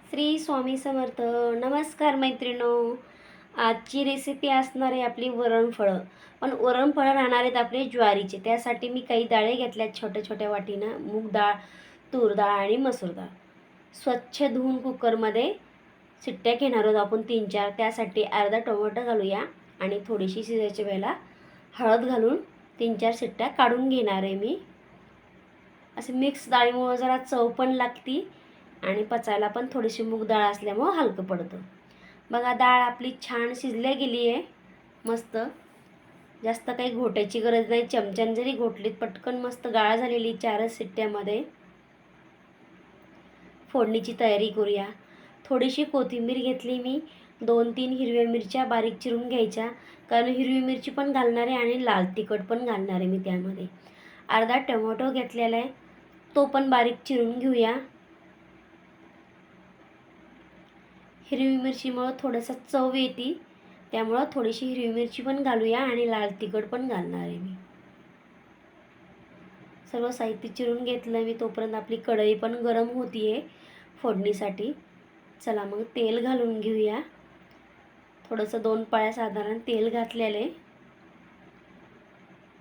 श्री स्वामी समर्थ. नमस्कार मैत्रिणो. आजची रेसिपी असणार आहे आपली वरणफळं. पण वरणफळं राहणार आहेत आपले ज्वारीचे. त्यासाठी मी काही डाळे घेतल्यात छोट्या छोट्या वाटीनं. मूग डाळ, तूर डाळ आणि मसूर डाळ. स्वच्छ धुवून कुकरमध्ये शिट्ट्या घेणार आहोत आपण 3-4. त्यासाठी अर्धा टोमॅटो घालूया आणि थोडीशी शिजायच्या वेळेला हळद घालून 3-4 शिट्ट्या काढून घेणार आहे मी. असे मिक्स डाळीमुळं जरा चव पण लागती आणि पचायला पण थोडीशी मूग डाळ असल्यामुळं हलकं पडतं. बघा डाळ आपली छान शिजल्या गेली आहे मस्त. जास्त काही घोटायची गरज नाही. चमच्याने जरी घोटलीत पटकन मस्त गाळ झालेली 4च शिट्ट्यामध्ये. फोडणीची तयारी करूया. थोडीशी कोथिंबीर घेतली मी. 2-3 हिरव्या मिरच्या बारीक चिरून घ्यायच्या, कारण हिरवी मिरची पण घालणार आहे आणि लाल तिखट पण घालणार आहे मी त्यामध्ये. अर्धा टोमॅटो घेतलेला आहे, तो पण बारीक चिरून घेऊया. हिरवी मिरचीमुळं थोडंसं चव येते, त्यामुळं थोडीशी हिरवी मिरची पण घालूया आणि लाल तिखट पण घालणार आहे मी. सर्व साहित्य चिरून घेतलं मी. तोपर्यंत आपली कढई पण गरम होती आहे फोडणीसाठी. चला मग तेल घालून घेऊया. थोडंसं 2 पळ्या साधारण तेल घातलेले.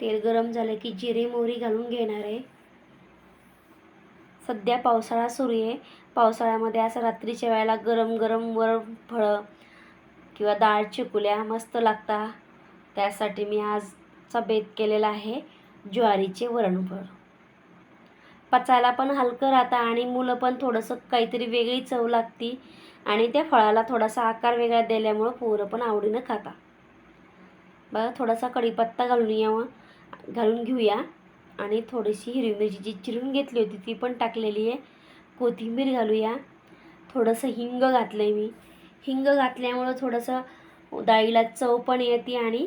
तेल गरम झालं की जिरे मोहरी घालून घेणार आहे. सध्या पावसाळा सुरू आहे. पावसाळ्यामध्ये असं रात्रीच्या वेळेला गरम गरम वरण फळं किंवा डाळ चिकुल्या मस्त लागतात. त्यासाठी मी आजचा बेत केलेला आहे ज्वारीचे वरणफळ. पचायला पण हलकं राहतं आणि मुलं पण थोडंसं काहीतरी वेगळी चव लागती आणि त्या फळाला थोडासा आकार वेगळा दिल्यामुळं पोरं पण आवडीनं खाता. बघा थोडासा कढीपत्ता घालून घेऊया आणि थोडीशी हिरवी मिरची जी चिरून घेतली होती ती पण टाकलेली आहे. कोथिंबीर घालूया. थोडंसं हिंग घातलं आहे मी. हिंग घातल्यामुळं थोडंसं डाळीला चव पण येते आणि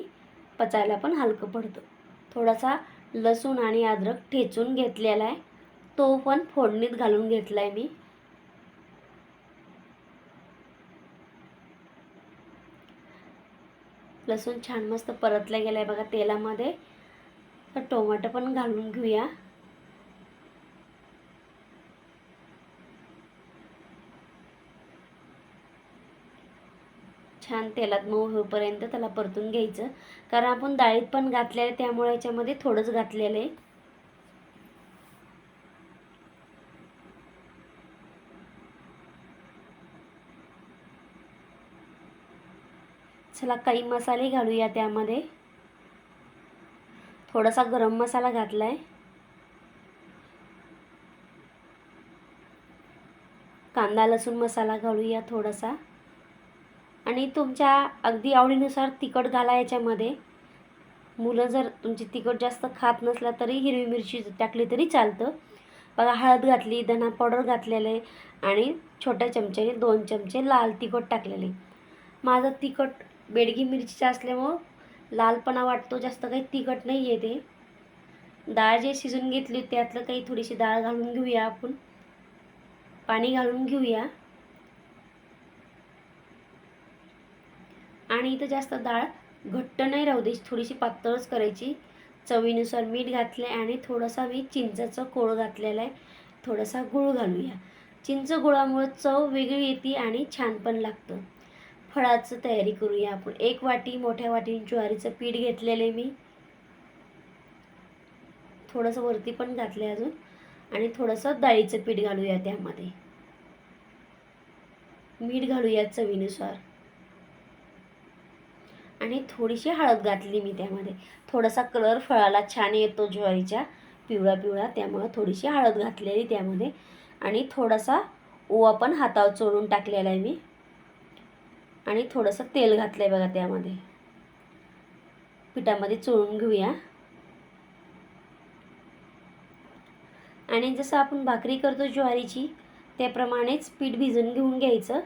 पचायला पण हलकं पडतं. थोडासा लसूण आणि अद्रक ठेचून घेतलेला आहे, तो पण फोडणीत घालून घेतला आहे मी. लसूण छान मस्त परतला गेला आहे बघा तेलामध्ये. तर टोमॅटो पण घालून घेऊया. छान तेलात मऊ होईपर्यंत त्याला परतून घ्यायचं, कारण आपण डाळीत पण घातलेलं आहे त्यामुळे याच्यामध्ये थोडंच घातलेलं आहे. चला काही मसाले घालूया त्यामध्ये. थोडासा गरम मसाला घातला आहे. कांदा लसूण मसाला घालूया थोडासा आणि तुमच्या अगदी आवडीनुसार तिखट घाला याच्यामध्ये. मुलं जर तुमची तिखट जास्त खात नसला तरी हिरवी मिरची टाकली तरी चालतं. बघा हळद घातली, धना पावडर घातलेले आणि छोट्या चमच्याने 2 चमचे लाल तिखट टाकलेले. माझं तिखट बेडगी मिरचीचं असल्यामुळं लालपणा वाटतो, जास्त काही तिखट नाही आहे ते. डाळ जे शिजून घेतली त्यातलं काही थोडीशी डाळ घालून घेऊया आपण. पाणी घालून घेऊया आणि इथं जास्त डाळ घट्ट नाही राहू द्यायची, थोडीशी पातळच करायची. चवीनुसार मीठ घातलं आहे आणि थोडासा मी चिंचाचं कोळ घातलेला आहे. थोडासा गूळ घालूया. चिंच गुळामुळे चव वेगळी येते आणि छान पण लागतं. फळाचं तयारी करूया आपण. 1 वाटी मोठ्या वाटीने ज्वारीचं पीठ घेतलेलं आहे मी. थोडंसं वरती पण घातलं आहे अजून आणि थोडंसं डाळीचं पीठ घालूया त्यामध्ये. मीठ घालूया चवीनुसार आणि थोडीशी हळद घातली मी त्यामध्ये. थोडासा कलर फळाला छान येतो ज्वारीच्या, पिवळा पिवळा, त्यामुळं थोडीशी हळद घातलेली त्यामध्ये आणि थोडासा ओवा पण हातावर चोळून टाकलेला आहे मी आणि थोडंसं तेल घातलं आहे बघा त्यामध्ये. पिठामध्ये चोळून घेऊया आणि जसं आपण भाकरी करतो ज्वारीची त्याप्रमाणेच पीठ भिजून घेऊन घ्यायचं.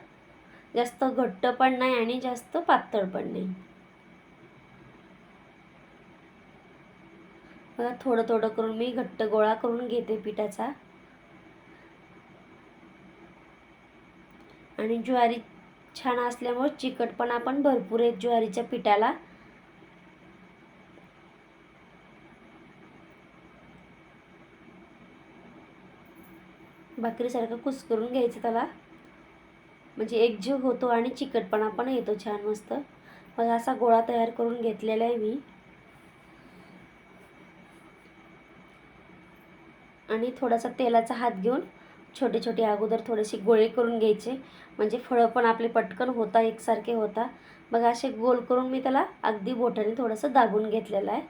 जास्त घट्ट पण नाही आणि जास्त पातळ पण नाही. बघा थोडं थोडं करून मी घट्ट गोळा करून घेते पिठाचा. आणि ज्वारी छान असल्यामुळे चिकटपणा पण भरपूर आहे ज्वारीच्या पिठाला. भाकरीसारखं कुस्करून घ्यायचं त्याला. म्हणजे एकजीव होतो आणि चिकटपणा पण येतो छान मस्त. मग असा गोळा तयार करून घेतलेला आहे मी. आणि थोडासा तेलाचा हात घेऊन छोटे छोटे अगोदर थोडेसे गोळे करून घ्यायचे, म्हणजे फळं पण आपले पटकन होता एकसारखे होता. मग असे गोल करून मी त्याला अगदी बोटाने थोडंसं दाबून घेतलेलं आहे.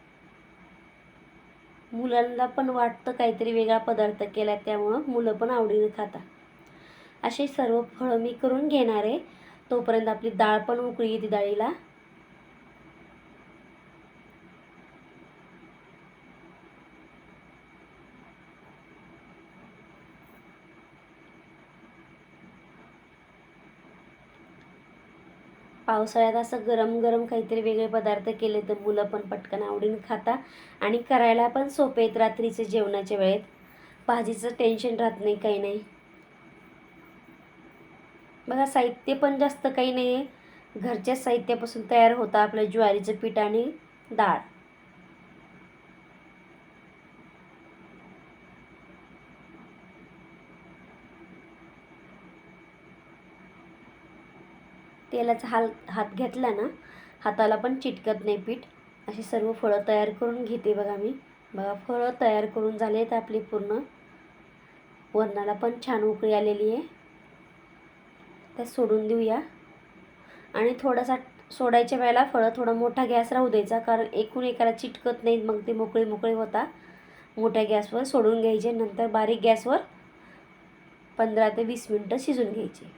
मुलांना पण वाटतं काहीतरी वेगळा पदार्थ केला, त्यामुळं मुलं पण आवडीने खातात. असे सर्व फळं मी करून घेणार आहे. तोपर्यंत आपली डाळ पण उकळी येते डाळीला. पावसाळ्यात असं गरम गरम काहीतरी वेगळे पदार्थ केले तर मुलं पण पटकन आवडीने खाता आणि करायला पण सोपे आहेत. रात्रीचे जेवणाच्या वेळेत भाजीचं टेन्शन राहत नाही, काही नाही. बघा साहित्य पण जास्त काही नाही आहे. घरच्या साहित्यापासून तयार होतं आपलं ज्वारीचं पीठ आणि डाळ. तेलाचा हात घेतला ना, हाताला पण चिटकत नाही पीठ. अशी सर्व फळं तयार करून घेते बघा मी. बघा फळं तयार करून झालेत आपली पूर्ण. वरणाला पण छान उकळी आलेली आहे. त्यात सोडून देऊया. आणि थोडासा सोडायच्या वेळेला फळं थोडा मोठा गॅस राहू द्यायचा, कारण एकूण एकाला चिटकत नाहीत, मग ते मोकळे मोकळे होता. मोठ्या गॅसवर सोडून घ्यायचे, नंतर बारीक गॅसवर 15 ते 20 मिनटं शिजून घ्यायचे.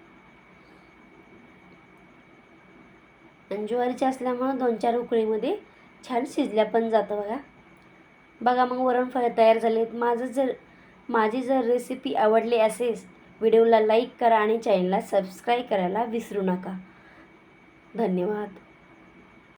आणि ज्वारीचे असल्यामुळं 2-4 उकळीमध्ये छान शिजल्या पण जातं बघा. बघा मग वरणफळं तयार झालेत. माझी जर रेसिपी आवडली असेल, व्हिडिओला लाईक करा आणि चॅनलला सबस्क्राईब करायला विसरू नका. धन्यवाद.